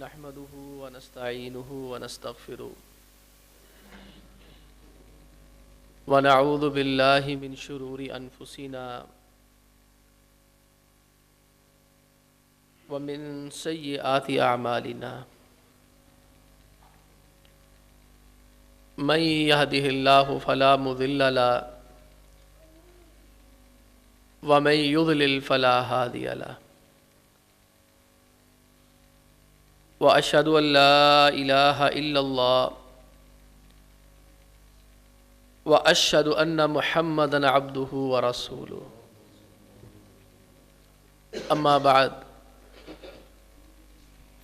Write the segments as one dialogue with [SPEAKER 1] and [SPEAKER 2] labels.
[SPEAKER 1] نحمده ونستعينه ونستغفره ونعوذ بالله من شرور أنفسنا ومن سيئات أعمالنا من يهده الله فلا مضل له ومن يضلل فلا هادي له وأشهد أن لا إله إلا الله وأشهد أن محمدًا عبده ورسوله أما بعد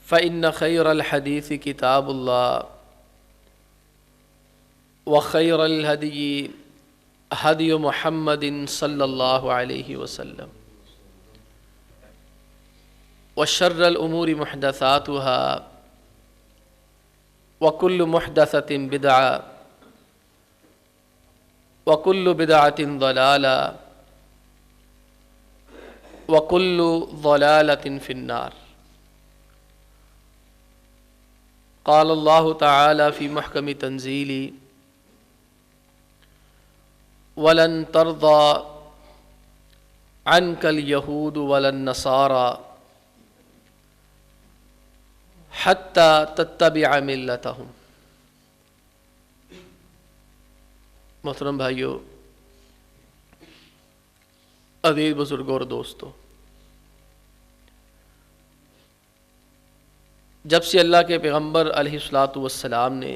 [SPEAKER 1] فإن خير الحديث كتاب الله وخير الهدي هدي محمد صلى الله عليه وسلم وشر الأمور محدثاتها وكل محدثة بدعة وكل بدعة ضلالة وكل ضلالة في النار قال الله تعالى في محكم تنزيله ولن ترضى عنك اليهود ولا النصارى حتى تتبع ملتهم۔ محترم بھائیو، عزیز بزرگوں اور دوستو، جب سے اللہ کے پیغمبر علیہ الصلاۃ والسلام نے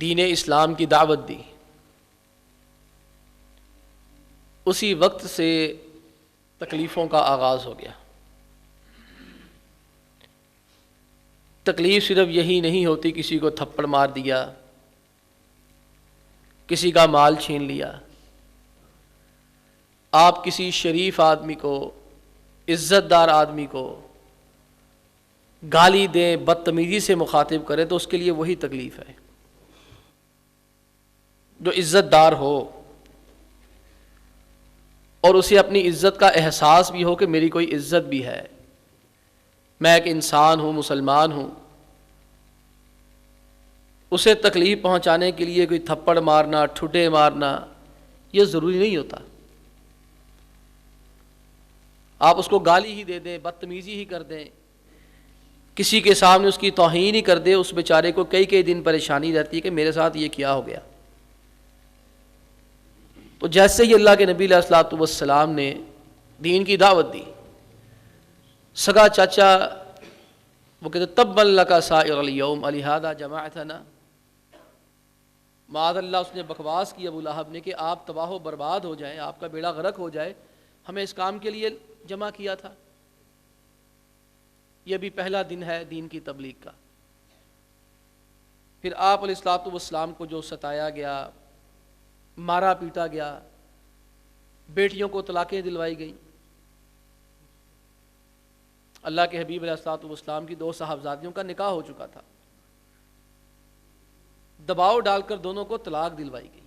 [SPEAKER 1] دین اسلام کی دعوت دی، اسی وقت سے تکلیفوں کا آغاز ہو گیا۔ تکلیف صرف یہی نہیں ہوتی کسی کو تھپڑ مار دیا، کسی کا مال چھین لیا۔ آپ کسی شریف آدمی کو، عزت دار آدمی کو گالی دیں، بدتمیزی سے مخاطب کریں تو اس کے لیے وہی تکلیف ہے۔ جو عزت دار ہو اور اسے اپنی عزت کا احساس بھی ہو کہ میری کوئی عزت بھی ہے، میں ایک انسان ہوں، مسلمان ہوں، اسے تکلیف پہنچانے کے لیے کوئی تھپڑ مارنا، ٹھڈے مارنا یہ ضروری نہیں ہوتا۔ آپ اس کو گالی ہی دے دیں، بدتمیزی ہی کر دیں، کسی کے سامنے اس کی توہین ہی کر دیں، اس بیچارے کو کئی دن پریشانی رہتی ہے کہ میرے ساتھ یہ کیا ہو گیا۔ تو جیسے ہی اللہ کے نبی علیہ الصلوۃ والسلام نے دین کی دعوت دی، سگا چاچا وہ کہتے تبا لک سائر الیوم الہذا جمعتنا، معاذ اللہ اس نے بکواس کی ابو لہب نے کہ آپ تباہ و برباد ہو جائیں، آپ کا بیڑا غرق ہو جائے، ہمیں اس کام کے لیے جمع کیا تھا۔ یہ بھی پہلا دن ہے دین کی تبلیغ کا۔ پھر آپ علیہ الصلوۃ والسلام کو جو ستایا گیا، مارا پیٹا گیا، بیٹیوں کو طلاقیں دلوائی گئیں۔ اللہ کے حبیب علیہ الصلوۃ والسلام کی 2 صاحبزادیوں کا نکاح ہو چکا تھا، دباؤ ڈال کر دونوں کو طلاق دلوائی گئی۔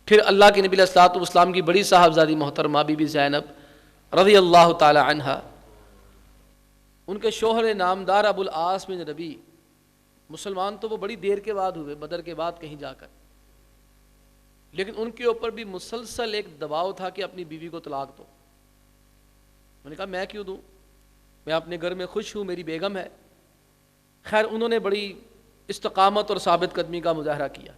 [SPEAKER 1] پھر اللہ کے نبی علیہ الصلوۃ والسلام کی بڑی صاحبزادی محترمہ بی بی زینب رضی اللہ تعالی عنہا، ان کے شوہر نامدار ابو العاص بن ربیع، مسلمان تو وہ بڑی دیر کے بعد ہوئے، بدر کے بعد کہیں جا کر، لیکن ان کے اوپر بھی مسلسل ایک دباؤ تھا کہ اپنی بیوی کو طلاق دو۔ انہوں نے کہا میں کیوں دوں، میں اپنے گھر میں خوش ہوں، میری بیگم ہے۔ خیر انہوں نے بڑی استقامت اور ثابت قدمی کا مظاہرہ کیا۔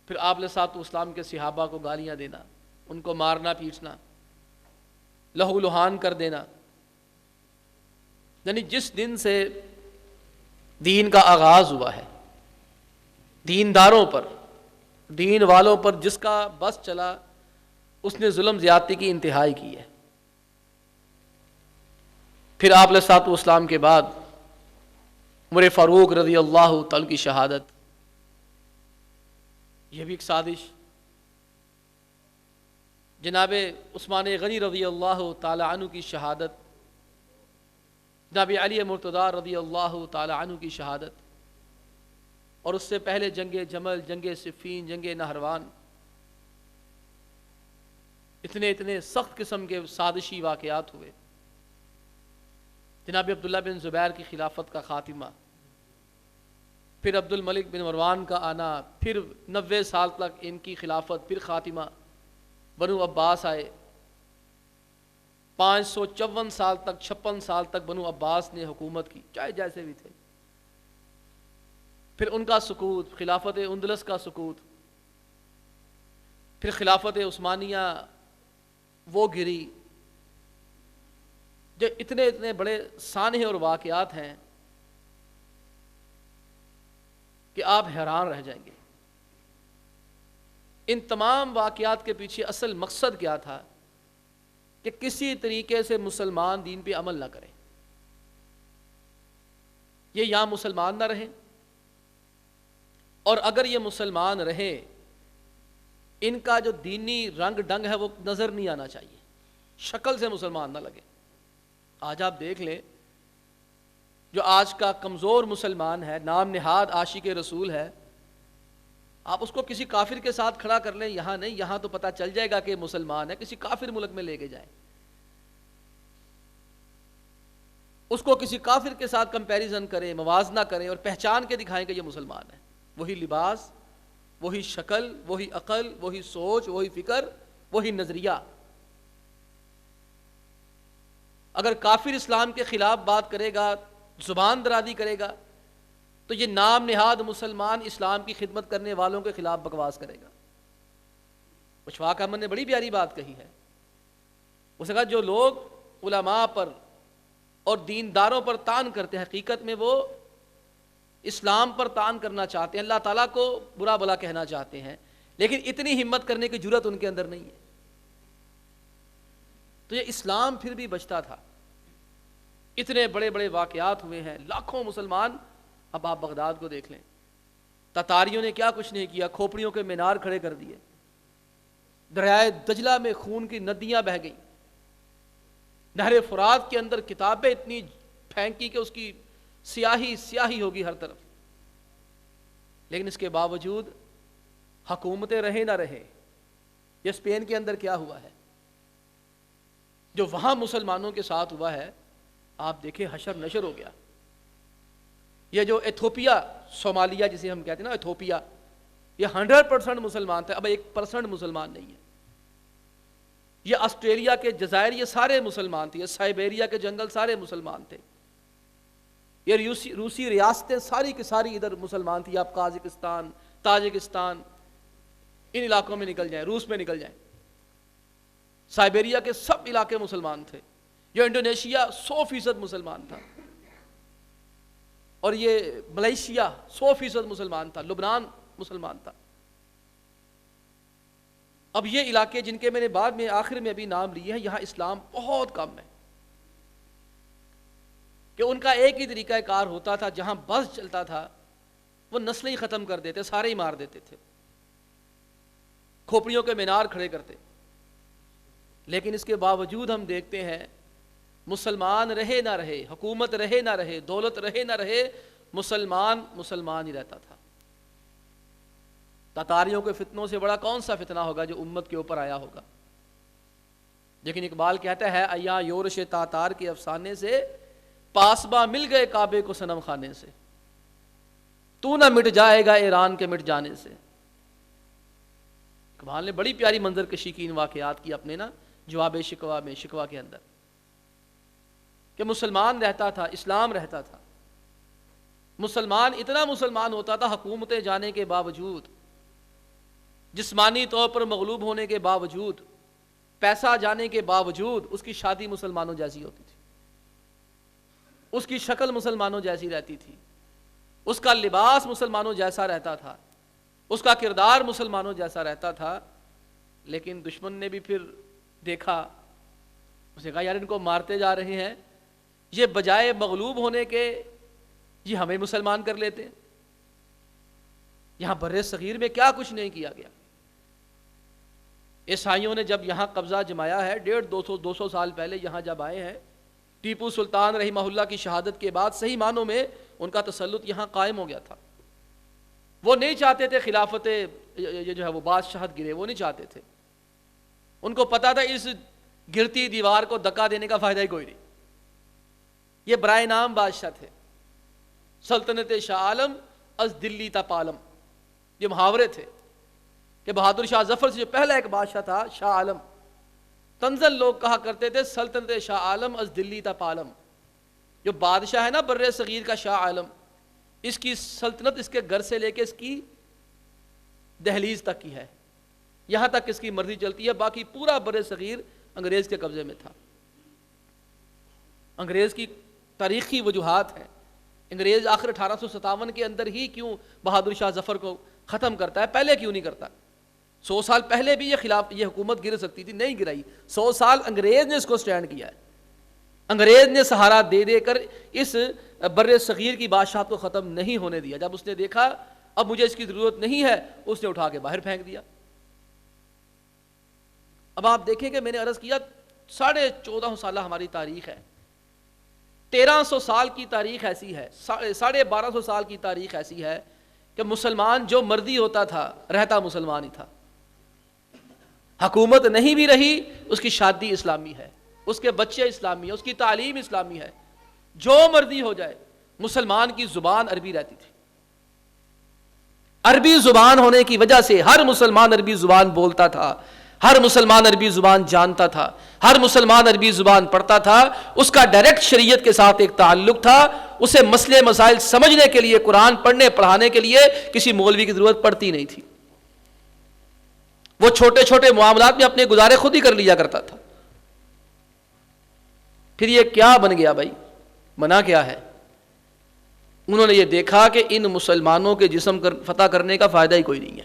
[SPEAKER 1] پھر آپ علیہ الصلوۃ والسلام کے صحابہ کو گالیاں دینا، ان کو مارنا پیٹنا، لہو لہان کر دینا، یعنی جس دن سے دین کا آغاز ہوا ہے، دینداروں پر، دین والوں پر جس کا بس چلا اس نے ظلم زیادتی کی انتہائی کی ہے۔ پھر آپ علیہ الصلوۃ والسلام کے بعد عمر فاروق رضی اللہ تعالی کی شہادت، یہ بھی ایک سازش۔ جناب عثمان غنی رضی اللہ تعالی عنہ کی شہادت، جناب علی مرتضیٰ رضی اللہ تعالی عنہ کی شہادت، اور اس سے پہلے جنگ جمل، جنگ صفین، جنگ نہروان، اتنے سخت قسم کے سازشی واقعات ہوئے. جناب عبداللہ بن زبیر کی خلافت کا خاتمہ، پھر عبد الملک بن مروان کا آنا، پھر 90 سال تک ان کی خلافت، پھر خاتمہ. بنو عباس آئے، 554 سال تک 56 سال تک بنو عباس نے حکومت کی، چاہے جیسے بھی تھے. پھر ان کا سقوط، خلافت اندلس کا سقوط، پھر خلافت عثمانیہ وہ گری. جو اتنے بڑے سانحے اور واقعات ہیں کہ آپ حیران رہ جائیں گے. ان تمام واقعات کے پیچھے اصل مقصد کیا تھا کہ کسی طریقے سے مسلمان دین پہ عمل نہ کریں، یہ یہاں مسلمان نہ رہیں، اور اگر یہ مسلمان رہے ان کا جو دینی رنگ ڈنگ ہے وہ نظر نہیں آنا چاہیے، شکل سے مسلمان نہ لگے. آج آپ دیکھ لیں جو آج کا کمزور مسلمان ہے، نام نہاد عاشق رسول ہے، آپ اس کو کسی کافر کے ساتھ کھڑا کر لیں، یہاں نہیں، یہاں تو پتہ چل جائے گا کہ مسلمان ہے. کسی کافر ملک میں لے کے جائیں، اس کو کسی کافر کے ساتھ کمپیریزن کریں، موازنہ کریں اور پہچان کے دکھائیں کہ یہ مسلمان ہے. وہی لباس، وہی شکل، وہی عقل، وہی سوچ، وہی فکر، وہی نظریہ. اگر کافر اسلام کے خلاف بات کرے گا، زبان درازی کرے گا، تو یہ نام نہاد مسلمان اسلام کی خدمت کرنے والوں کے خلاف بکواس کرے گا. اشفاق احمد نے بڑی پیاری بات کہی ہے. اس نے کہا جو لوگ علماء پر اور دینداروں پر طعن کرتے ہیں، حقیقت میں وہ اسلام پر طعن کرنا چاہتے ہیں، اللہ تعالیٰ کو برا بھلا کہنا چاہتے ہیں، لیکن اتنی ہمت کرنے کی جرت ان کے اندر نہیں ہے. تو یہ اسلام پھر بھی بچتا تھا. اتنے بڑے بڑے واقعات ہوئے ہیں، لاکھوں مسلمان. اب آپ بغداد کو دیکھ لیں، تتاریوں نے کیا کچھ نہیں کیا، کھوپڑیوں کے مینار کھڑے کر دیے، دریائے دجلہ میں خون کی ندیاں بہہ گئیں، نہر فرات کے اندر کتابیں اتنی پھینکی کہ اس کی سیاہی سیاہی ہوگی ہر طرف. لیکن اس کے باوجود حکومتیں رہے نہ رہے. یہ اسپین کے اندر کیا ہوا ہے، جو وہاں مسلمانوں کے ساتھ ہوا ہے، آپ دیکھیں حشر نشر ہو گیا. یہ جو ایتھوپیا، صومالیہ جسے ہم کہتے ہیں نا، ایتھوپیا، یہ 100% مسلمان تھے، اب 1% مسلمان نہیں ہے. یہ آسٹریلیا کے جزائر، یہ سارے مسلمان تھے. یہ سائبیریا کے جنگل سارے مسلمان تھے. یہ روسی ریاستیں ساری کی ساری ادھر مسلمان تھی. آپ قازقستان، تاجکستان، ان علاقوں میں نکل جائیں، روس میں نکل جائیں، سائبیریا کے سب علاقے مسلمان تھے. یہ انڈونیشیا 100% مسلمان تھا، اور یہ ملیشیا 100% مسلمان تھا، لبنان مسلمان تھا. اب یہ علاقے جن کے میں نے بعد میں آخر میں ابھی نام لیے ہیں، یہاں اسلام بہت کم ہے. کہ ان کا ایک ہی طریقہ کار ہوتا تھا، جہاں بس چلتا تھا وہ نسلیں ہی ختم کر دیتے، سارے ہی مار دیتے تھے، کھوپڑیوں کے مینار کھڑے کرتے. لیکن اس کے باوجود ہم دیکھتے ہیں مسلمان رہے نہ رہے، حکومت رہے نہ رہے، دولت رہے نہ رہے، مسلمان ہی رہتا تھا. تاتاریوں کے فتنوں سے بڑا کون سا فتنہ ہوگا جو امت کے اوپر آیا ہوگا. لیکن اقبال کہتا ہے ایاں یورش تاتار کے افسانے سے، پاسباں مل گئے کعبے کو صنم خانے سے، تو نہ مٹ جائے گا ایران کے مٹ جانے سے. اقبال نے بڑی پیاری منظر کشی کی ان واقعات کی اپنے نا جواب شکوہ میں، شکوہ کے اندر، کہ مسلمان رہتا تھا، اسلام رہتا تھا. مسلمان اتنا مسلمان ہوتا تھا، حکومتیں جانے کے باوجود، جسمانی طور پر مغلوب ہونے کے باوجود، پیسہ جانے کے باوجود، اس کی شادی مسلمانوں جیسی ہوتی تھی، اس کی شکل مسلمانوں جیسی رہتی تھی، اس کا لباس مسلمانوں جیسا رہتا تھا، اس کا کردار مسلمانوں جیسا رہتا تھا. لیکن دشمن نے بھی پھر دیکھا، اس نے کہا یار ان کو مارتے جا رہے ہیں، یہ بجائے مغلوب ہونے کے یہ ہمیں مسلمان کر لیتے ہیں. یہاں بر صغیر میں کیا کچھ نہیں کیا گیا. عیسائیوں نے جب یہاں قبضہ جمایا ہے، 150-200 سال پہلے یہاں جب آئے ہیں، ٹیپو سلطان رحمہ اللہ کی شہادت کے بعد صحیح معنوں میں ان کا تسلط یہاں قائم ہو گیا تھا. وہ نہیں چاہتے تھے خلافت، یہ جو ہے وہ بادشاہت گرے، وہ نہیں چاہتے تھے. ان کو پتا تھا اس گرتی دیوار کو دھکا دینے کا فائدہ ہی کوئی نہیں. یہ برائے نام بادشاہ تھے. سلطنت شاہ عالم از دلی تا پالم، یہ محاورے تھے کہ بہادر شاہ ظفر سے جو پہلا ایک بادشاہ تھا شاہ عالم، تنزل لوگ کہا کرتے تھے سلطنت شاہ عالم از دلی تا پالم. جو بادشاہ ہے نا بر صغیر کا شاہ عالم، اس کی سلطنت اس کے گھر سے لے کے اس کی دہلیز تک کی ہے، یہاں تک اس کی مرضی چلتی ہے، باقی پورا بر صغیر انگریز کے قبضے میں تھا. انگریز کی تاریخی وجوہات ہیں. انگریز آخر 1857 کے اندر ہی کیوں بہادر شاہ ظفر کو ختم کرتا ہے، پہلے کیوں نہیں کرتا؟ 100 سال پہلے بھی یہ حکومت گر سکتی تھی، نہیں گرائی. 100 سال انگریز نے اس کو سٹینڈ کیا ہے. انگریز نے سہارا دے دے کر اس بر صغیر کی بادشاہت کو ختم نہیں ہونے دیا. جب اس نے دیکھا اب مجھے اس کی ضرورت نہیں ہے، اس نے اٹھا کے باہر پھینک دیا. اب آپ دیکھیں کہ میں نے عرض کیا 1450 سالہ ہماری تاریخ ہے، 1300 سال کی تاریخ ایسی ہے، 1250 سال کی تاریخ ایسی ہے کہ مسلمان جو مرضی ہوتا تھا رہتا مسلمان ہی تھا. حکومت نہیں بھی رہی، اس کی شادی اسلامی ہے، اس کے بچے اسلامی ہیں، اس کی تعلیم اسلامی ہے، جو مرضی ہو جائے. مسلمان کی زبان عربی رہتی تھی. عربی زبان ہونے کی وجہ سے ہر مسلمان عربی زبان بولتا تھا، ہر مسلمان عربی زبان جانتا تھا، ہر مسلمان عربی زبان پڑھتا تھا. اس کا ڈائریکٹ شریعت کے ساتھ ایک تعلق تھا. اسے مسئلے مسائل سمجھنے کے لیے، قرآن پڑھنے پڑھانے کے لیے کسی مولوی کی ضرورت پڑتی نہیں تھی. وہ چھوٹے چھوٹے معاملات میں اپنے گزارے خود ہی کر لیا کرتا تھا. پھر یہ کیا بن گیا بھائی؟ بنا کیا ہے؟ انہوں نے یہ دیکھا کہ ان مسلمانوں کے جسم فتح کرنے کا فائدہ ہی کوئی نہیں ہے.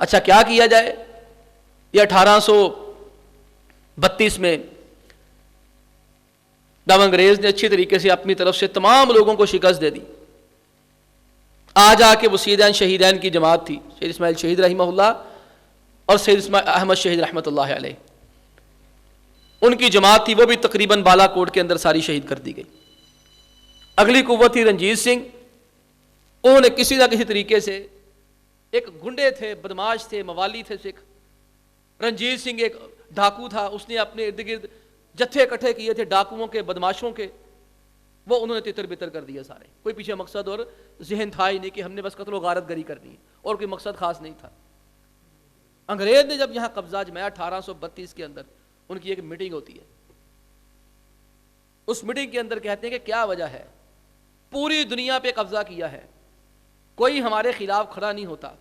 [SPEAKER 1] اچھا کیا کیا جائے؟ یہ 1832 میں جب انگریز نے اچھی طریقے سے اپنی طرف سے تمام لوگوں کو شکست دے دی، آ کے وہ سیدین شہیدین کی جماعت تھی، سید اسماعیل شہید رحمہ اللہ اور سید احمد شہید رحمۃ اللہ علیہ، ان کی جماعت تھی، وہ بھی تقریباً بالا کوٹ کے اندر ساری شہید کر دی گئی. اگلی قوت تھی رنجیت سنگھ. انہوں نے کسی نہ کسی طریقے سے، ایک گنڈے تھے، بدماش تھے، موالی تھے سکھ. رنجیت سنگھ ایک ڈاکو تھا، اس نے اپنے ارد گرد جتھے اکٹھے کیے تھے ڈاکوؤں کے، بدماشوں کے، وہ انہوں نے تتر بتر کر دیا سارے. کوئی پیچھے مقصد اور ذہن تھا ہی نہیں کہ ہم نے بس قتل و غارت گری کرنی ہے، اور کوئی مقصد خاص نہیں تھا. انگریز نے جب یہاں قبضہ جمایا 1832 کے اندر، ان کی ایک میٹنگ ہوتی ہے. اس میٹنگ کے اندر کہتے ہیں کہ کیا وجہ ہے، پوری دنیا پہ قبضہ کیا ہے، کوئی ہمارے خلاف کھڑا نہیں ہوتا.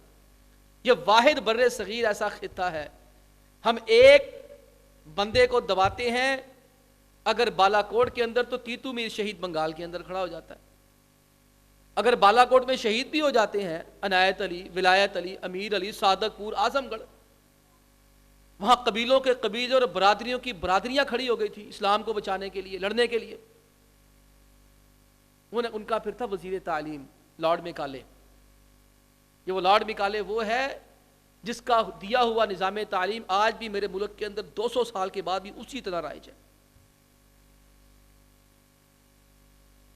[SPEAKER 1] یہ واحد بر صغیر ایسا خطہ ہے، ہم ایک بندے کو دباتے ہیں، اگر بالا کوٹ کے اندر تو تیتو میر شہید بنگال کے اندر کھڑا ہو جاتا ہے. اگر بالا کوٹ میں شہید بھی ہو جاتے ہیں عنایت علی، ولایت علی، امیر علی، صادق پور، اعظم گڑھ، وہاں قبیلوں کے قبیلے اور برادریوں کی برادریاں کھڑی ہو گئی تھی اسلام کو بچانے کے لیے، لڑنے کے لیے. ان کا پھر تھا وزیر تعلیم لارڈ میکالے. یہ وہ لارڈ میکالے وہ ہے جس کا دیا ہوا نظام تعلیم آج بھی میرے ملک کے اندر 200 سال کے بعد بھی اسی طرح رائج ہے.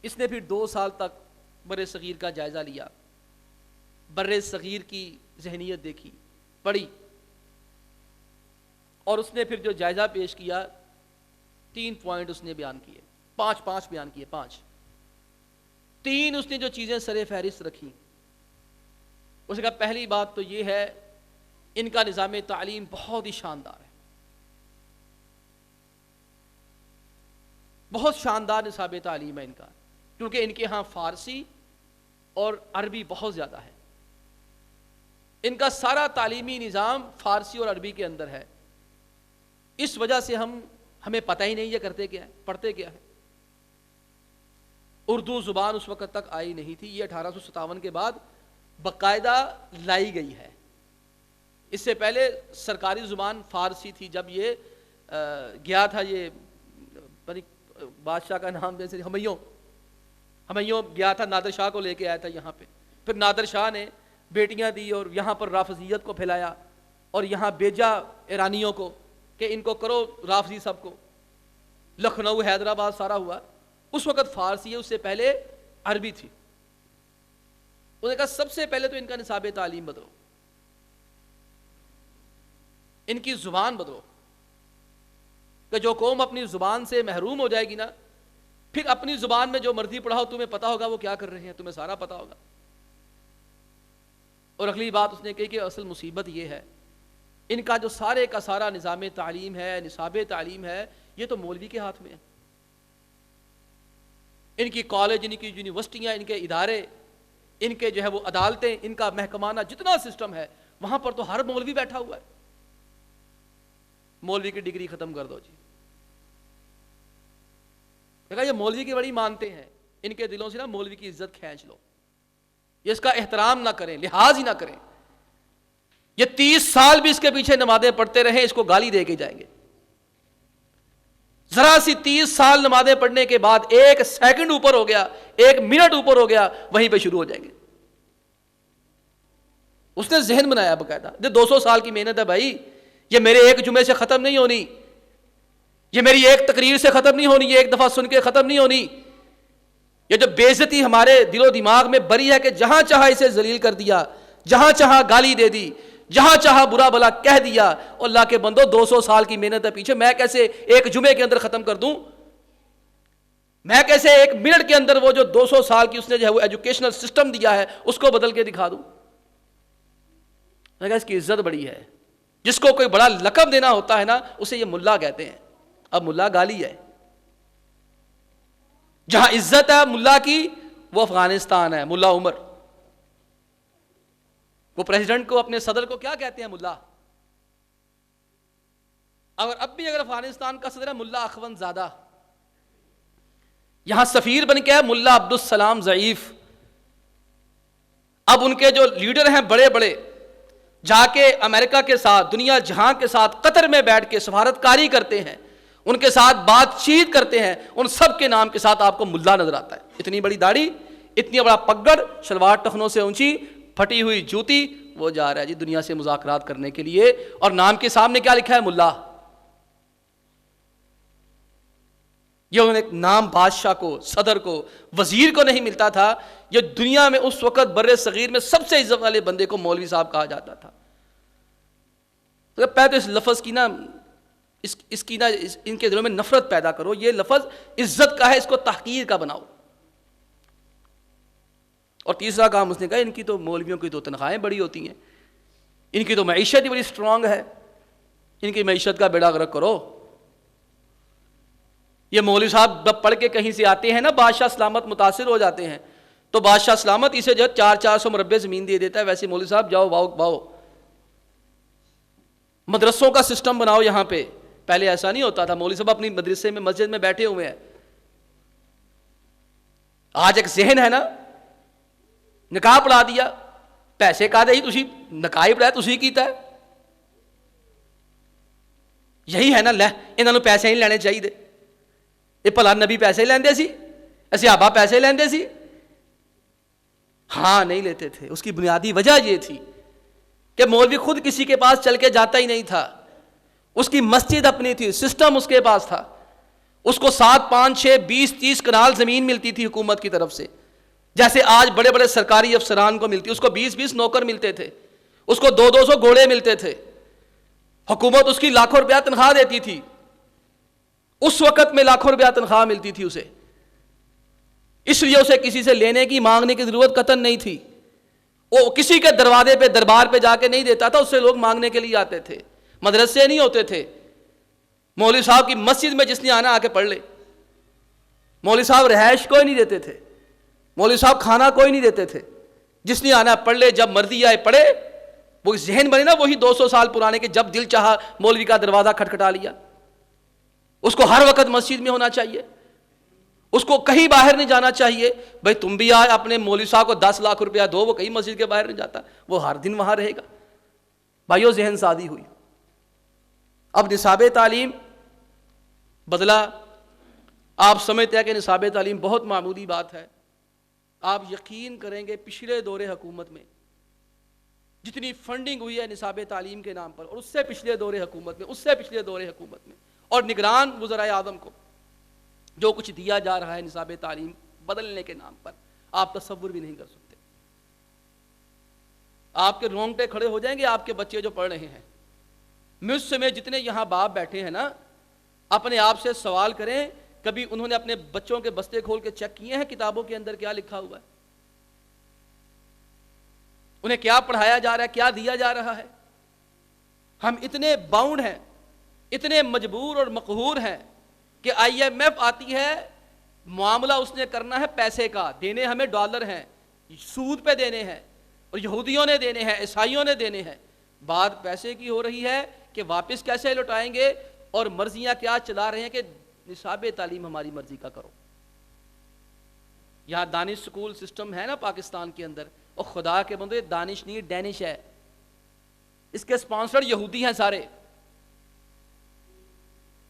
[SPEAKER 1] اس نے پھر 2 سال تک بر صغیر کا جائزہ لیا، بر صغیر کی ذہنیت دیکھی، پڑھی، اور اس نے پھر جو جائزہ پیش کیا 3 پوائنٹ اس نے بیان کیے، 5 بیان کیے، 3 اس نے جو چیزیں سر فہرست رکھی. اس نے کہا پہلی بات تو یہ ہے ان کا نظام تعلیم بہت ہی شاندار ہے، بہت شاندار نصاب تعلیم ہے ان کا، کیونکہ ان کے ہاں فارسی اور عربی بہت زیادہ ہے. ان کا سارا تعلیمی نظام فارسی اور عربی کے اندر ہے. اس وجہ سے ہمیں پتہ ہی نہیں یہ کرتے کیا ہے، پڑھتے کیا ہے. اردو زبان اس وقت تک آئی نہیں تھی، یہ 1857 کے بعد باقاعدہ لائی گئی ہے. اس سے پہلے سرکاری زبان فارسی تھی. جب یہ گیا تھا، یہ بادشاہ کا نام جیسے ہمیوں گیا تھا، نادر شاہ کو لے کے آیا تھا یہاں پہ. پھر نادر شاہ نے بیٹیاں دی اور یہاں پر رافضیت کو پھیلایا، اور یہاں بھیجا ایرانیوں کو کہ ان کو کرو رافضی سب کو. لکھنؤ، حیدرآباد سارا ہوا. اس وقت فارسی ہے، اس سے پہلے عربی تھی. انہوں نے کہا سب سے پہلے تو ان کا نصاب تعلیم بدلو. ان کی زبان بدلو، کہ جو قوم اپنی زبان سے محروم ہو جائے گی نا، پھر اپنی زبان میں جو مرضی پڑھاؤ تمہیں پتا ہوگا وہ کیا کر رہے ہیں، تمہیں سارا پتا ہوگا۔ اور اگلی بات اس نے کہی کہ اصل مصیبت یہ ہے، ان کا جو سارے کا سارا نظام تعلیم ہے، نصاب تعلیم ہے، یہ تو مولوی کے ہاتھ میں ہے۔ ان کی کالج، ان کی یونیورسٹیاں، ان کے ادارے، ان کے جو ہے وہ عدالتیں، ان کا محکمانہ جتنا سسٹم ہے، وہاں پر تو ہر مولوی بیٹھا ہوا ہے۔ مولوی کی ڈگری ختم کر دو جی، دیکھا یہ مولوی کی بڑی مانتے ہیں، ان کے دلوں سے نا مولوی کی عزت کھینچ لو، یہ اس کا احترام نہ کریں، لحاظ ہی نہ کریں۔ یہ 30 سال بھی اس کے پیچھے نمازیں پڑھتے رہیں، اس کو گالی دے کے جائیں گے۔ ذرا سی 30 سال نمازیں پڑھنے کے بعد 1 سیکنڈ اوپر ہو گیا، 1 منٹ اوپر ہو گیا، وہیں پہ شروع ہو جائیں گے۔ اس نے ذہن بنایا باقاعدہ، یہ 200 سال کی محنت ہے بھائی، یہ میرے ایک جمعے سے ختم نہیں ہونی، یہ میری ایک تقریر سے ختم نہیں ہونی، یہ ایک دفعہ سن کے ختم نہیں ہونی۔ یہ جو بے عزتی ہمارے دل و دماغ میں بری ہے کہ جہاں چاہا اسے ذلیل کر دیا، جہاں چاہا گالی دے دی، جہاں چاہا برا بھلا کہہ دیا۔ اور اللہ کے بندو 200 سال کی محنت ہے پیچھے، میں کیسے ایک جمعے کے اندر ختم کر دوں؟ میں کیسے 1 منٹ کے اندر وہ جو 200 سال کی اس نے جو ہے وہ ایجوکیشنل سسٹم دیا ہے اس کو بدل کے دکھا دوں؟ میں کہا اس کی عزت بڑی ہے، جس کو کوئی بڑا لقب دینا ہوتا ہے نا اسے یہ ملا کہتے ہیں۔ اب ملا گالی ہے، جہاں عزت ہے ملا کی وہ افغانستان ہے، ملا عمر۔ وہ پریزیڈنٹ کو، اپنے صدر کو کیا کہتے ہیں؟ ملا۔ اب بھی اگر افغانستان کا صدر ہے ملا اخوند زادہ، یہاں سفیر بن کے ہے ملا عبدالسلام ضعیف۔ اب ان کے جو لیڈر ہیں بڑے بڑے، جا کے امریکہ کے ساتھ، دنیا جہاں کے ساتھ قطر میں بیٹھ کے سفارتکاری کرتے ہیں، ان کے ساتھ بات چیت کرتے ہیں، ان سب کے نام کے ساتھ آپ کو ملا نظر آتا ہے۔ اتنی بڑی داڑھی، اتنی بڑا پگڑ، شلوار ٹخنوں سے اونچی، پھٹی ہوئی جوتی، وہ جا رہا ہے جی دنیا سے مذاکرات کرنے کے لیے، اور نام کے سامنے کیا لکھا ہے؟ ملا۔ یہ انہوں نے ایک نام بادشاہ کو، صدر کو، وزیر کو نہیں ملتا تھا، یہ دنیا میں اس وقت بر صغیر میں سب سے عزت والے بندے کو مولوی صاحب کہا جاتا تھا۔ پہلے تو اس لفظ کی نا اس کی نا ان کے دلوں میں نفرت پیدا کرو، یہ لفظ عزت کا ہے، اس کو تحقیر کا بناؤ۔ اور تیسرا کام اس نے کہا ان کی تو مولویوں کی تو تنخواہیں بڑی ہوتی ہیں، ان کی تو معیشت ہی بڑی سٹرونگ ہے، ان کی معیشت کا بیڑا غرق کرو۔ یہ مولوی صاحب جب پڑھ کے کہیں سے آتے ہیں نا، بادشاہ سلامت متاثر ہو جاتے ہیں، تو بادشاہ سلامت اسے جو 400 مربع زمین دے دیتا ہے، ویسے مولوی صاحب جاؤ باؤ، مدرسوں کا سسٹم بناؤ یہاں پہ۔ پہلے ایسا نہیں ہوتا تھا، مولوی صاحب اپنی مدرسے میں مسجد میں بیٹھے ہوئے ہیں، آج ایک ذہن ہے نا، نکاح پڑھا دیا، پیسے کا دے تھی نکاح پڑھایا تھی کیتا ہے، یہی ہے نا، لے انہوں نے پیسے ہی لینے چاہیے، یہ بھلا نبی پیسے لیندے سی، صحابہ پیسے لیندے سی؟ ہاں نہیں لیتے تھے۔ اس کی بنیادی وجہ یہ تھی کہ مولوی خود کسی کے پاس چل کے جاتا ہی نہیں تھا، اس کی مسجد اپنی تھی، سسٹم اس کے پاس تھا، اس کو 7، 5، 6، 20، 30 کنال زمین ملتی تھی حکومت کی طرف سے، جیسے آج بڑے بڑے سرکاری افسران کو ملتی، اس کو 20 نوکر ملتے تھے، اس کو 200 گھوڑے ملتے تھے، حکومت اس کی لاکھوں روپیہ تنخواہ دیتی تھی، اس وقت میں لاکھوں روپیہ تنخواہ ملتی تھی اسے، اس لیے اسے کسی سے لینے کی مانگنے کی ضرورت قطعاً نہیں تھی، وہ کسی کے دروازے پہ دربار پہ جا کے نہیں دیتا تھا، اس سے لوگ مانگنے کے لیے آتے تھے، مدرسے نہیں ہوتے تھے، مولوی صاحب کی مسجد میں جس نے آنا آ کے پڑھ لے، مولوی صاحب رہائش کوئی نہیں دیتے تھے، مولوی صاحب کھانا کوئی نہیں دیتے تھے، جس نے آنا پڑھ لے، جب مرضی آئے پڑھے، وہ ذہن بنے نا وہی 200 سال پرانے کے، جب دل چاہا مولوی کا دروازہ کھٹکھٹا لیا، اس کو ہر وقت مسجد میں ہونا چاہیے، اس کو کہیں باہر نہیں جانا چاہیے۔ بھائی تم بھی آئے اپنے مولوی صاحب کو 10 لاکھ روپیہ دو، وہ کہیں مسجد کے باہر نہیں جاتا، وہ ہر دن وہاں رہے گا۔ بھائیو ذہن سازی ہوئی، اب نصاب تعلیم بدلا، آپ سمجھتے ہیں کہ نصاب تعلیم بہت معمولی بات ہے، آپ یقین کریں گے پچھلے دور حکومت میں جتنی فنڈنگ ہوئی ہے نصاب تعلیم کے نام پر، اور اس سے پچھلے دور حکومت میں، اس سے پچھلے دور حکومت میں، اور نگران وزرائے اعظم کو جو کچھ دیا جا رہا ہے نصاب تعلیم بدلنے کے نام پر، آپ تصور بھی نہیں کر سکتے۔ آپ کے رونگٹے کھڑے ہو جائیں گے، آپ کے بچے جو پڑھ رہے ہیں مجھ سے میں جتنے یہاں باپ بیٹھے ہیں نا، اپنے آپ سے سوال کریں، کبھی انہوں نے اپنے بچوں کے بستے کھول کے چیک کیے ہیں کتابوں کے اندر کیا لکھا ہوا ہے؟ انہیں کیا پڑھایا جا رہا ہے، کیا دیا جا رہا ہے؟ ہم اتنے باؤنڈ ہیں، اتنے مجبور اور مقہور ہیں کہ آئی ایم ایف آتی ہے، معاملہ اس نے کرنا ہے پیسے کا، دینے ہمیں ڈالر ہیں، سود پہ دینے ہیں، اور یہودیوں نے دینے ہیں، عیسائیوں نے دینے ہیں، بات پیسے کی ہو رہی ہے کہ واپس کیسے لوٹائیں گے، اور مرضیاں کیا چلا رہے ہیں کہ نصاب تعلیم ہماری مرضی کا کرو۔ یہاں دانش سکول سسٹم ہے نا پاکستان کے اندر، اور خدا کے بندے دانش نہیں ڈینش ہے، اس کے سپانسر یہودی ہیں سارے۔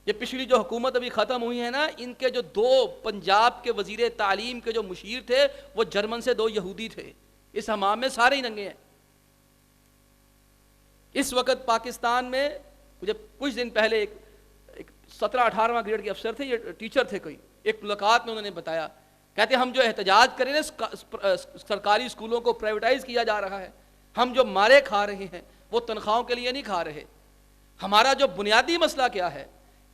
[SPEAKER 1] یہ پچھلی جو حکومت ابھی ختم ہوئی ہے نا، ان کے جو 2 پنجاب کے وزیر تعلیم کے جو مشیر تھے وہ جرمن سے 2 یہودی تھے، اس حمام میں سارے ہی ننگے ہیں۔ اس وقت پاکستان میں مجھے کچھ دن پہلے ایک 17-18واں گریڈ کے افسر تھے، یہ ٹیچر تھے، کوئی ایک ملاقات میں انہوں نے بتایا، کہتے ہم جو احتجاج کریں نا سرکاری اسکولوں کو پرائیویٹائز کیا جا رہا ہے، ہم جو مارے کھا رہے ہیں وہ تنخواہوں کے لیے نہیں کھا رہے، ہمارا جو بنیادی مسئلہ کیا ہے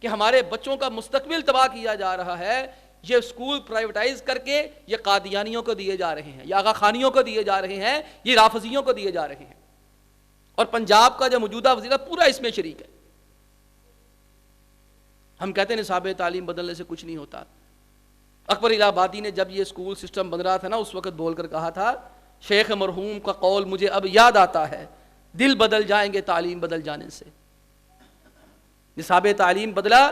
[SPEAKER 1] کہ ہمارے بچوں کا مستقبل تباہ کیا جا رہا ہے، یہ اسکول پرائیویٹائز کر کے یہ قادیانیوں کو دیے جا رہے ہیں، یا آغا خانیوں کو دیے جا رہے ہیں، یہ رافضیوں کو دیے جا رہے ہیں، اور پنجاب کا جو موجودہ وزیر پورا اس میں شریک ہے۔ ہم کہتے ہیں نصاب تعلیم بدلنے سے کچھ نہیں ہوتا۔ اکبر الہ آبادی نے جب یہ اسکول سسٹم بن رہا تھا نا، اس وقت بول کر کہا تھا، شیخ مرحوم کا قول مجھے اب یاد آتا ہے، دل بدل جائیں گے تعلیم بدل جانے سے۔ نصاب تعلیم بدلا،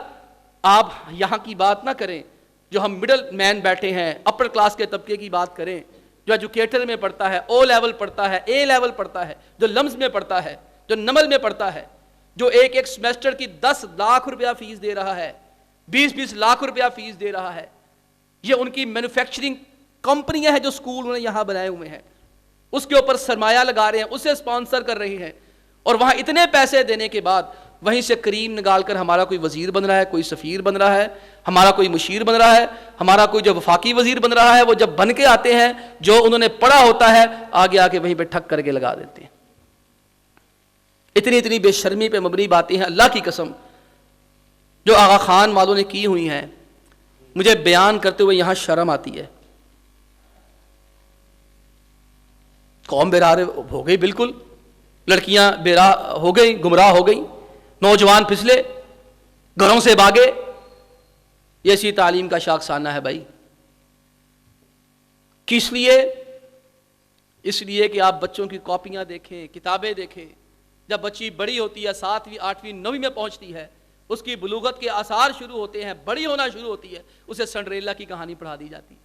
[SPEAKER 1] آپ یہاں کی بات نہ کریں، جو ہم مڈل مین بیٹھے ہیں، اپر کلاس کے طبقے کی بات کریں، جو ایجوکیٹر میں پڑھتا ہے، او لیول پڑھتا ہے، اے لیول پڑھتا ہے، جو لمز میں پڑھتا ہے، جو نمل میں پڑھتا ہے، جو ایک سمیسٹر کی 10 لاکھ روپیہ فیس دے رہا ہے، 20 لاکھ روپیہ فیس دے رہا ہے، یہ ان کی مینوفیکچرنگ کمپنیاں ہیں جو اسکول انہوں نے یہاں بنائے ہوئے ہیں، اس کے اوپر سرمایہ لگا رہے ہیں، اسے اسپانسر کر رہی ہیں، اور وہاں اتنے پیسے دینے کے بعد وہیں سے کریم نکال کر ہمارا کوئی وزیر بن رہا ہے، کوئی سفیر بن رہا ہے، ہمارا کوئی مشیر بن رہا ہے، ہمارا کوئی جو وفاقی وزیر بن رہا ہے، وہ جب بن کے آتے ہیں جو انہوں نے پڑھا ہوتا ہے آگے آ کے وہیں پہ ٹھک کر کے لگا دیتے ہیں۔ اتنی بے شرمی پہ مبنی باتیں ہیں، اللہ کی قسم جو آغا خان والوں نے کی ہوئی ہیں، مجھے بیان کرتے ہوئے یہاں شرم آتی ہے۔ قوم بیراہ ہو گئی، بالکل لڑکیاں بیراہ ہو گئی، گمراہ ہو گئی، نوجوان پھسلے، گھروں سے بھاگے، یہ ایسی تعلیم کا شاخسانہ ہے بھائی۔ کس لیے؟ اس لیے کہ آپ بچوں کی کاپیاں دیکھیں، کتابیں دیکھیں، جب بچی بڑی ہوتی ہے، 7ویں 8ویں 9ویں میں پہنچتی ہے، اس کی بلوغت کے آثار شروع ہوتے ہیں، بڑی ہونا شروع ہوتی ہے، اسے سنڈریلا کی کہانی پڑھا دی جاتی ہے،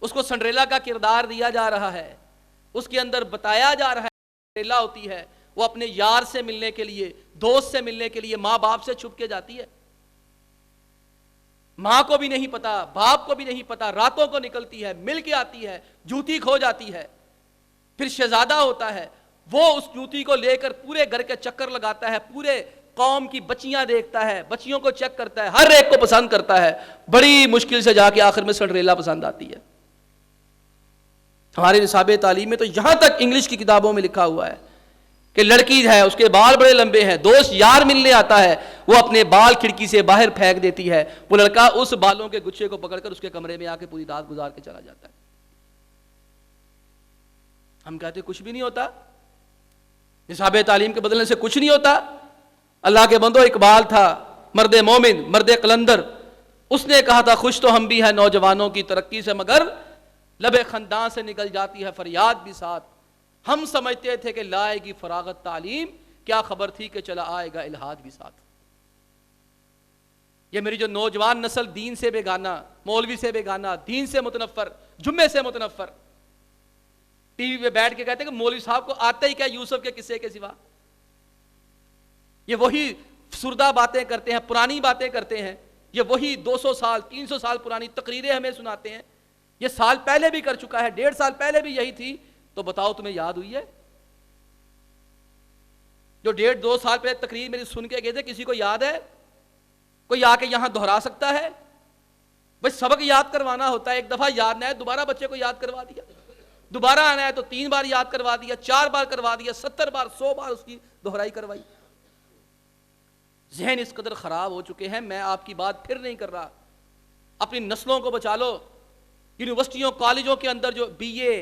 [SPEAKER 1] اس کو سنڈریلا کا کردار دیا جا رہا ہے، اس کے اندر بتایا جا رہا ہے سنڈریلا ہوتی ہے، وہ اپنے یار سے ملنے کے لیے، دوست سے ملنے کے لیے ماں باپ سے چھپ کے جاتی ہے، ماں کو بھی نہیں پتا، باپ کو بھی نہیں پتا، راتوں کو نکلتی ہے، مل کے آتی ہے، جوتی کھو جاتی ہے، پھر شہزادہ ہوتا ہے، وہ اس جوتی کو لے کر پورے گھر کے چکر لگاتا ہے، پورے قوم کی بچیاں دیکھتا ہے، بچیوں کو چیک کرتا ہے، ہر ایک کو پسند کرتا ہے، بڑی مشکل سے جا کے آخر میں سنڈریلا پسند آتی ہے۔ ہمارے نصاب تعلیم میں تو یہاں تک انگلش کی کتابوں میں لکھا ہوا ہے کہ لڑکی ہے، اس کے بال بڑے لمبے ہیں، دوست یار ملنے آتا ہے، وہ اپنے بال کھڑکی سے باہر پھینک دیتی ہے، وہ لڑکا اس بالوں کے گچھے کو پکڑ کر اس کے کمرے میں آ کے پوری رات گزار کے چلا جاتا ہے۔ ہم کہتے کچھ بھی نہیں ہوتا، نصاب تعلیم کے بدلنے سے کچھ نہیں ہوتا۔ اللہ کے بندو، اقبال تھا مرد مومن، مرد قلندر، اس نے کہا تھا خوش تو ہم بھی ہیں نوجوانوں کی ترقی سے، مگر لب خنداں سے نکل جاتی ہے فریاد بھی ساتھ، ہم سمجھتے تھے کہ لائے گی فراغت تعلیم، کیا خبر تھی کہ چلا آئے گا الہاد بھی ساتھ۔ یہ میری جو نوجوان نسل دین سے بیگانہ، مولوی سے بیگانہ، دین سے متنفر، جمعے سے متنفر، ٹی وی پہ بیٹھ کے کہتے ہیں کہ مولوی صاحب کو آتا ہی کیا یوسف کے قصے کے سوا، یہ وہی سردہ باتیں کرتے ہیں، پرانی باتیں کرتے ہیں، یہ وہی 200 سال 300 سال پرانی تقریریں ہمیں سناتے ہیں، یہ سال پہلے بھی کر چکا ہے، 1.5 سال پہلے بھی یہی تھی، تو بتاؤ تمہیں یاد ہوئی ہے؟ جو 1.5-2 سال پہلے تقریر میری سن کے گئے تھے، کسی کو یاد ہے؟ کوئی آ کے یہاں دہرا سکتا ہے؟ بس سبق یاد کروانا ہوتا ہے، ایک دفعہ یاد نہ ہے دوبارہ بچے کو یاد کروا دیا، دوبارہ آنا ہے تو 3 بار یاد کروا دیا، 4 بار کروا دیا، 70 بار 100 بار اس کی دہرائی کروائی. ذہن اس قدر خراب ہو چکے ہیں. میں آپ کی بات پھر نہیں کر رہا، اپنی نسلوں کو بچا لو. یونیورسٹیوں کالجوں کے اندر جو B A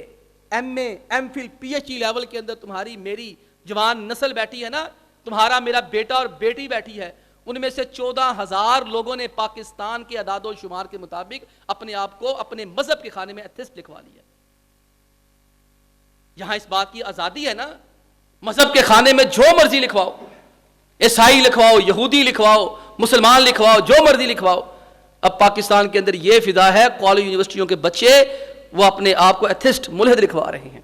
[SPEAKER 1] M A M Phil P H D level کے اندر تمہاری میری جوان نسل بیٹھی ہے نا، تمہارا میرا بیٹا اور بیٹی بیٹھی ہے، ان میں سے 14,000 لوگوں نے پاکستان کے اعداد و شمار کے مطابق اپنے آپ کو اپنے مذہب کے خانے میں ایتھسٹ لکھوا لیا. یہاں اس بات کی آزادی ہے نا، مذہب کے خانے میں جو مرضی لکھواؤ، عیسائی لکھواؤ، یہودی لکھواؤ، مسلمان لکھواؤ، جو مرضی لکھواؤ. اب پاکستان کے اندر یہ فضا ہے، کالج یونیورسٹیوں کے بچے وہ اپنے آپ کو ایتھسٹ ملحد لکھوا رہے ہیں.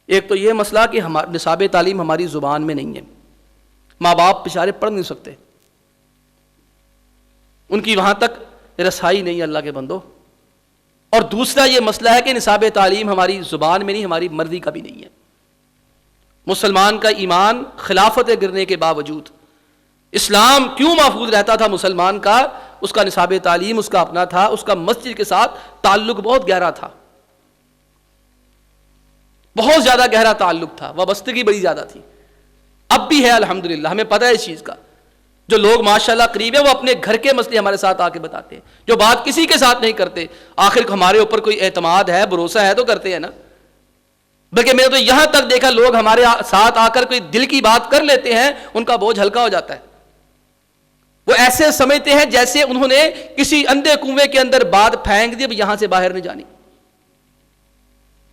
[SPEAKER 1] ایک تو یہ مسئلہ کہ نصاب تعلیم ہماری زبان میں نہیں ہے، ماں باپ بیچارے پڑھ نہیں سکتے، ان کی وہاں تک رسائی نہیں ہے اللہ کے بندو. اور دوسرا یہ مسئلہ ہے کہ نصاب تعلیم ہماری زبان میں نہیں، ہماری مرضی کا بھی نہیں ہے. مسلمان کا ایمان خلافت گرنے کے باوجود اسلام کیوں محفوظ رہتا تھا مسلمان کا؟ اس کا نصاب تعلیم اس کا اپنا تھا، اس کا مسجد کے ساتھ تعلق بہت گہرا تھا، بہت زیادہ گہرا تعلق تھا، وابستگی بڑی زیادہ تھی. اب بھی ہے الحمدللہ، ہمیں پتہ ہے اس چیز کا. جو لوگ ماشاءاللہ قریب ہیں وہ اپنے گھر کے مسئلے ہمارے ساتھ آ کے بتاتے ہیں، جو بات کسی کے ساتھ نہیں کرتے. آخر ہمارے اوپر کوئی اعتماد ہے، بھروسہ ہے تو کرتے ہیں نا. بلکہ میں نے تو یہاں تک دیکھا لوگ ہمارے ساتھ آ کر کوئی دل کی بات کر لیتے ہیں، ان کا بوجھ ہلکا ہو جاتا ہے. وہ ایسے سمجھتے ہیں جیسے انہوں نے کسی اندھے کنویں کے اندر بات پھینک دی، اب یہاں سے باہر نہیں جانی.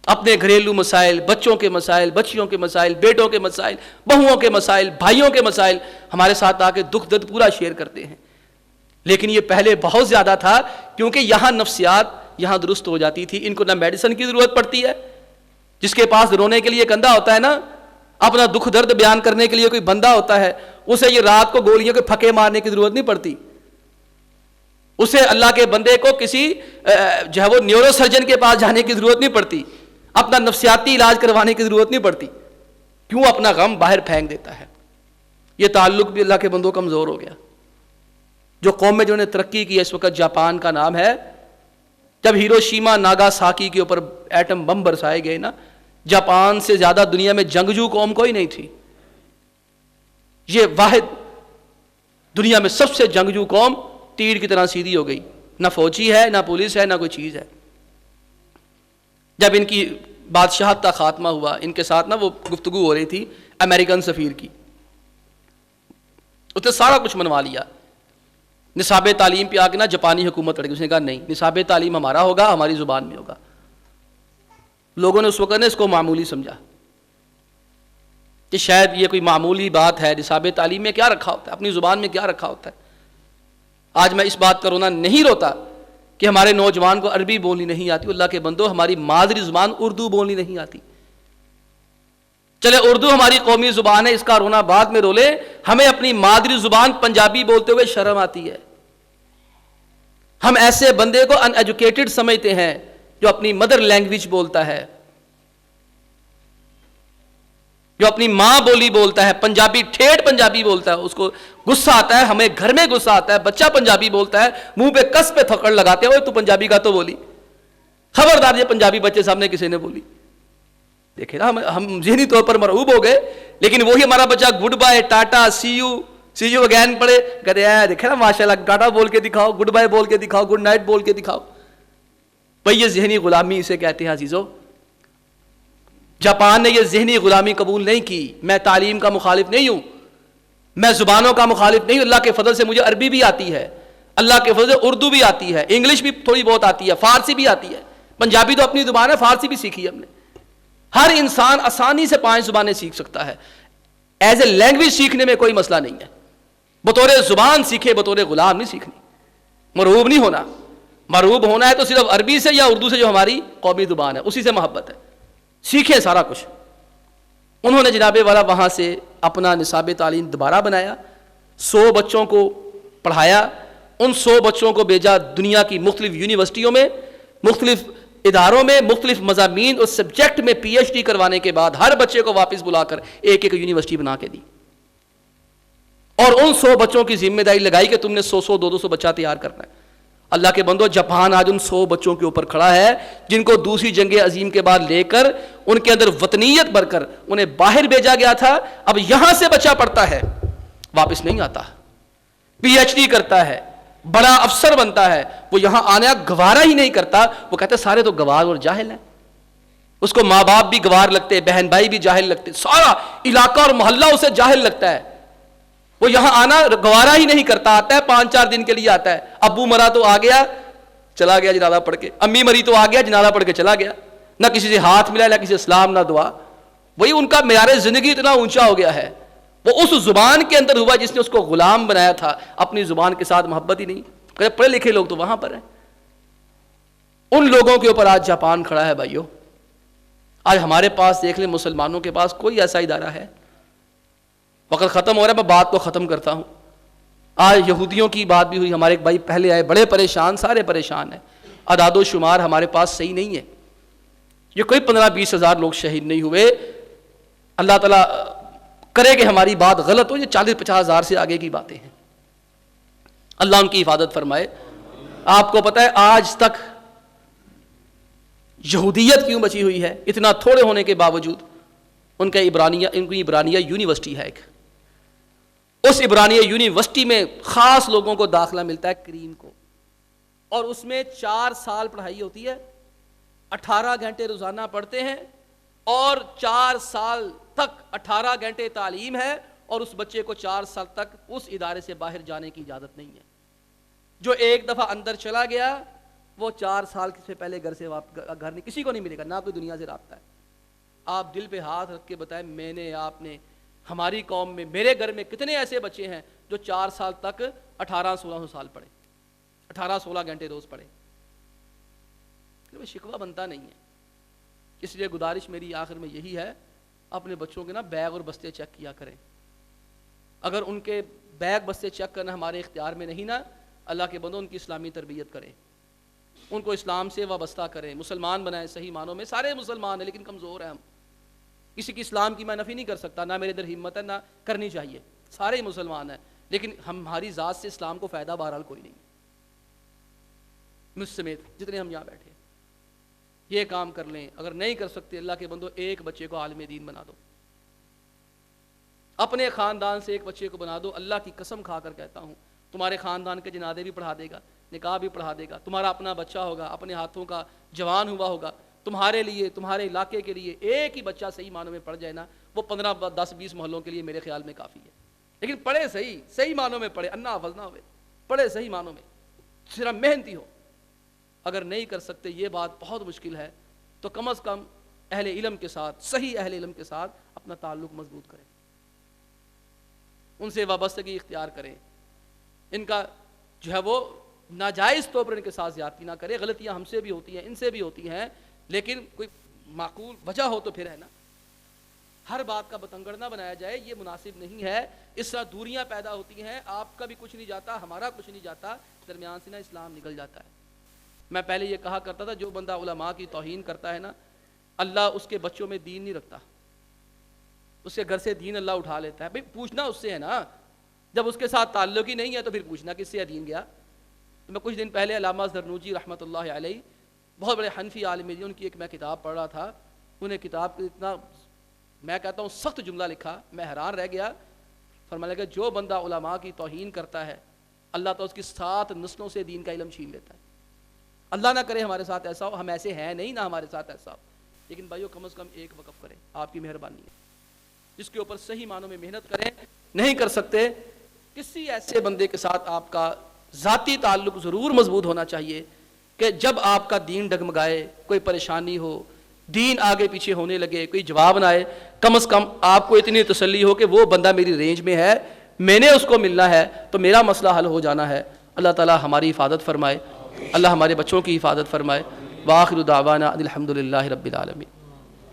[SPEAKER 1] اپنے گھریلو مسائل، بچوں کے مسائل، بچیوں کے مسائل، بیٹوں کے مسائل، بہوؤں کے مسائل، بھائیوں کے مسائل ہمارے ساتھ آ کے دکھ درد پورا شیئر کرتے ہیں. لیکن یہ پہلے بہت زیادہ تھا، کیونکہ یہاں نفسیات یہاں درست ہو جاتی تھی. ان کو نہ میڈیسن کی ضرورت پڑتی ہے، جس کے پاس رونے کے لیے کندھا ہوتا ہے نا، اپنا دکھ درد بیان کرنے کے لیے کوئی بندہ ہوتا ہے، اسے یہ رات کو گولیوں کے پھکے مارنے کی ضرورت نہیں پڑتی. اسے اللہ کے بندے کو کسی جو ہے وہ نیورو سرجن کے پاس جانے کی ضرورت نہیں پڑتی، اپنا نفسیاتی علاج کروانے کی ضرورت نہیں پڑتی. کیوں؟ اپنا غم باہر پھینک دیتا ہے. یہ تعلق بھی اللہ کے بندوں کمزور ہو گیا. جو قوم میں جنہوں نے ترقی کی ہے اس وقت جاپان کا نام ہے. جب ہیروشیما ناگاساکی کے اوپر ایٹم بم برسائے گئے نا، جاپان سے زیادہ دنیا میں جنگجو قوم کوئی نہیں تھی. یہ واحد دنیا میں سب سے جنگجو قوم تیر کی طرح سیدھی ہو گئی. نہ فوجی ہے، نہ پولیس ہے، نہ کوئی چیز ہے. جب ان کی بادشاہت کا خاتمہ ہوا، ان کے ساتھ نا وہ گفتگو ہو رہی تھی امریکن سفیر کی، اس نے سارا کچھ منوا لیا. نصاب تعلیم پہ آ کے نا جاپانی حکومت لڑ گئی. اس نے کہا نہیں، نصاب تعلیم ہمارا ہوگا، ہماری زبان میں ہوگا. لوگوں نے اس وقت نے اس کو معمولی سمجھا کہ شاید یہ کوئی معمولی بات ہے. نصاب تعلیم میں کیا رکھا ہوتا ہے، اپنی زبان میں کیا رکھا ہوتا ہے. آج میں اس بات کا رونا نہیں روتا کہ ہمارے نوجوان کو عربی بولنی نہیں آتی. اللہ کے بندو، ہماری مادری زبان اردو بولنی نہیں آتی. چلے اردو ہماری قومی زبان ہے، اس کا رونا بعد میں رو لے. ہمیں اپنی مادری زبان پنجابی بولتے ہوئے شرم آتی ہے. ہم ایسے بندے کو ان ایجوکیٹڈ سمجھتے ہیں جو اپنی مدر لینگویج بولتا ہے، جو اپنی ماں بولی بولتا ہے، پنجابی ٹھیٹھ پنجابی بولتا ہے. اس کو غصہ آتا ہے، ہمیں گھر میں غصہ آتا ہے، بچہ پنجابی بولتا ہے، منہ پہ کس پہ تھکڑ لگاتے ہیں، اوے تو پنجابی کا تو بولی، خبردار یہ پنجابی بچے سامنے کسی نے بولی. دیکھیں نا، ہم ذہنی طور پر مرعوب ہو گئے. لیکن وہی ہمارا بچہ good bye, tata, see you again پڑھے، کہتے ہیں دیکھیں نا ماشاءاللہ ٹاٹا بول کے دکھاؤ، گڈ بائے بول کے دکھاؤ، گڈ نائٹ بول کے دکھاؤ. بھئی یہ ذہنی غلامی اسے کہتے ہیں عزیزو. جاپان نے یہ ذہنی غلامی قبول نہیں کی. میں تعلیم کا مخالف نہیں ہوں، میں زبانوں کا مخالف نہیں ہوں. اللہ کے فضل سے مجھے عربی بھی آتی ہے، اللہ کے فضل سے اردو بھی آتی ہے، انگلش بھی تھوڑی بہت آتی ہے، فارسی بھی آتی ہے. پنجابی تو اپنی زبان ہے، فارسی بھی سیکھی ہم نے. ہر انسان آسانی سے 5 زبانیں سیکھ سکتا ہے. ایز اے لینگویج سیکھنے میں کوئی مسئلہ نہیں ہے. بطور زبان سیکھے، بطور غلام نہیں سیکھنی. مرعوب نہیں ہونا. مرعوب ہونا ہے تو صرف عربی سے یا اردو سے جو ہماری قومی زبان ہے اسی سے محبت ہے. سیکھیں سارا کچھ. انہوں نے جناب والا وہاں سے اپنا نصاب تعلیم دوبارہ بنایا، 100 بچوں کو پڑھایا. ان 100 بچوں کو بھیجا دنیا کی مختلف یونیورسٹیوں میں، مختلف اداروں میں، مختلف مضامین اور سبجیکٹ میں پی ایچ ڈی کروانے کے بعد ہر بچے کو واپس بلا کر ایک یونیورسٹی بنا کے دی. اور ان 100 بچوں کی ذمہ داری لگائی کہ تم نے 100 200 بچہ تیار کرنا ہے. اللہ کے بندو، جاپان آج ان 100 بچوں کے اوپر کھڑا ہے جن کو دوسری جنگ عظیم کے بعد لے کر ان کے اندر وطنیت بھر کر انہیں باہر بھیجا گیا تھا. اب یہاں سے بچہ پڑھتا ہے، واپس نہیں آتا، پی ایچ ڈی کرتا ہے، بڑا افسر بنتا ہے، وہ یہاں آنے گوارا ہی نہیں کرتا. وہ کہتے سارے تو گوار اور جاہل ہیں. اس کو ماں باپ بھی گوار لگتے، بہن بھائی بھی جاہل لگتے، سارا علاقہ اور محلہ اسے جاہل لگتا ہے. وہ یہاں آنا گوارا ہی نہیں کرتا. آتا ہے 5-4 دن کے لیے آتا ہے. ابو مرا تو آ گیا چلا گیا جنازہ پڑھ کے، امی مری تو آ گیا جنازہ پڑھ کے چلا گیا، نہ کسی سے ہاتھ ملا، نہ کسی سے سلام، نہ دعا. وہی ان کا معیار زندگی اتنا اونچا ہو گیا ہے. وہ اس زبان کے اندر ہوا جس نے اس کو غلام بنایا تھا، اپنی زبان کے ساتھ محبت ہی نہیں. پڑھے لکھے لوگ تو وہاں پر ہیں. ان لوگوں کے اوپر آج جاپان کھڑا ہے. بھائیو، آج ہمارے پاس دیکھ لیں، مسلمانوں کے پاس کوئی ایسا ادارہ ہے؟ وقت ختم ہو رہا ہے، میں بات کو ختم کرتا ہوں. آج یہودیوں کی بات بھی ہوئی، ہمارے ایک بھائی پہلے آئے، بڑے پریشان، سارے پریشان ہیں. اعداد و شمار ہمارے پاس صحیح نہیں ہے. یہ کوئی 15-20 ہزار لوگ شہید نہیں ہوئے. اللہ تعالیٰ کرے کہ ہماری بات غلط ہو، یہ 40-50 ہزار سے آگے کی باتیں ہیں. اللہ ان کی حفاظت فرمائے. آپ کو پتہ ہے آج تک یہودیت کیوں بچی ہوئی ہے اتنا تھوڑے ہونے کے باوجود؟ ان کی عبرانیہ یونیورسٹی ہے ایک. اس عبرانیہ یونیورسٹی میں خاص لوگوں کو داخلہ ملتا ہے، کریم کو، اور اس میں 4 سال پڑھائی ہوتی ہے. 18 گھنٹے روزانہ پڑھتے ہیں اور 4 سال تک 18 گھنٹے تعلیم ہے. اور اس بچے کو 4 سال تک اس ادارے سے باہر جانے کی اجازت نہیں ہے. جو ایک دفعہ اندر چلا گیا وہ 4 سال سے پہلے گھر سے گھر نہیں، کسی کو نہیں ملے گا، نہ کوئی دنیا سے رابطہ ہے. آپ دل پہ ہاتھ رکھ کے بتائیں، میں نے، آپ نے، ہماری قوم میں، میرے گھر میں کتنے ایسے بچے ہیں جو 4 سال تک 18-16 سال پڑھے، 18-16 گھنٹے روز پڑھے؟ شکوہ بنتا نہیں ہے. اس لیے گزارش میری آخر میں یہی ہے، اپنے بچوں کے نا بیگ اور بستے چیک کیا کریں. اگر ان کے بیگ بستے چیک کرنا ہمارے اختیار میں نہیں نا، اللہ کے بندوں ان کی اسلامی تربیت کریں، ان کو اسلام سے وابستہ کریں، مسلمان بنائیں. صحیح معنوں میں سارے مسلمان ہیں لیکن کمزور ہیں ہم. کسی کی اسلام کی میں نفی نہیں کر سکتا، نہ میرے ادھر ہمت ہے، نہ کرنی چاہیے. سارے ہی مسلمان ہیں لیکن ہماری ذات سے اسلام کو فائدہ بہرحال کوئی نہیں. مجھ سمیت جتنے ہم یہاں بیٹھے یہ کام کر لیں. اگر نہیں کر سکتے، اللہ کے بندو ایک بچے کو عالم دین بنا دو، اپنے خاندان سے ایک بچے کو بنا دو. اللہ کی قسم کھا کر کہتا ہوں، تمہارے خاندان کے جنازے بھی پڑھا دے گا، نکاح بھی پڑھا دے گا. تمہارا اپنا بچہ ہوگا، اپنے ہاتھوں کا جوان ہوا ہوگا. تمہارے لیے، تمہارے علاقے کے لیے ایک ہی بچہ صحیح معنوں میں پڑھ جائے نا، وہ 15-10-20 محلوں کے لیے میرے خیال میں کافی ہے. لیکن پڑھے صحیح معنوں میں پڑھے، انا حافظ نہ ہوئے، پڑھے صحیح معنوں میں، صرف محنتی ہو. اگر نہیں کر سکتے، یہ بات بہت مشکل ہے، تو کم از کم اہل علم کے ساتھ، صحیح اہل علم کے ساتھ اپنا تعلق مضبوط کریں، ان سے وابستگی اختیار کریں. ان کا جو ہے وہ ناجائز طور پر ان کے ساتھ زیادتی نہ کرے. غلطیاں ہم سے بھی ہوتی ہیں، ان سے بھی ہوتی ہیں، لیکن کوئی معقول وجہ ہو تو پھر ہے نا. ہر بات کا بتنگڑ نہ بنایا جائے، یہ مناسب نہیں ہے. اس طرح دوریاں پیدا ہوتی ہیں، آپ کا بھی کچھ نہیں جاتا، ہمارا کچھ نہیں جاتا، درمیان سے نا اسلام نکل جاتا ہے. میں پہلے یہ کہا کرتا تھا، جو بندہ علماء کی توہین کرتا ہے نا، اللہ اس کے بچوں میں دین نہیں رکھتا، اس کے گھر سے دین اللہ اٹھا لیتا ہے. بھئی پوچھنا اس سے ہے نا، جب اس کے ساتھ تعلق ہی نہیں ہے تو پھر پوچھنا کس سے دین گیا. میں کچھ دن پہلے علامہ زرنوجی رحمۃ اللہ علیہ، بہت بڑے حنفی عالم دین، ان کی ایک میں کتاب پڑھ رہا تھا. انہیں کتاب کو اتنا، میں کہتا ہوں، سخت جملہ لکھا، میں حیران رہ گیا. فرمایا کہ جو بندہ علماء کی توہین کرتا ہے، اللہ تو اس کی 7 نسلوں سے دین کا علم چھین لیتا ہے. اللہ نہ کرے ہمارے ساتھ ایسا ہو، ہم ایسے ہیں نہیں، نہ ہمارے ساتھ ایسا ہو. لیکن بھائیو کم از کم ایک وقف کریں، آپ کی مہربانی ہے، جس کے اوپر صحیح معنوں میں محنت کریں. نہیں کر سکتے، کسی ایسے بندے کے ساتھ آپ کا ذاتی تعلق ضرور مضبوط ہونا چاہیے کہ جب آپ کا دین ڈگمگائے، کوئی پریشانی ہو، دین آگے پیچھے ہونے لگے، کوئی جواب نہ آئے، کم از کم آپ کو اتنی تسلی ہو کہ وہ بندہ میری رینج میں ہے، میں نے اس کو ملنا ہے تو میرا مسئلہ حل ہو جانا ہے. اللہ تعالی ہماری حفاظت فرمائے، اللہ ہمارے بچوں کی حفاظت فرمائے. وآخر دعوانا الحمدللہ رب العالمین.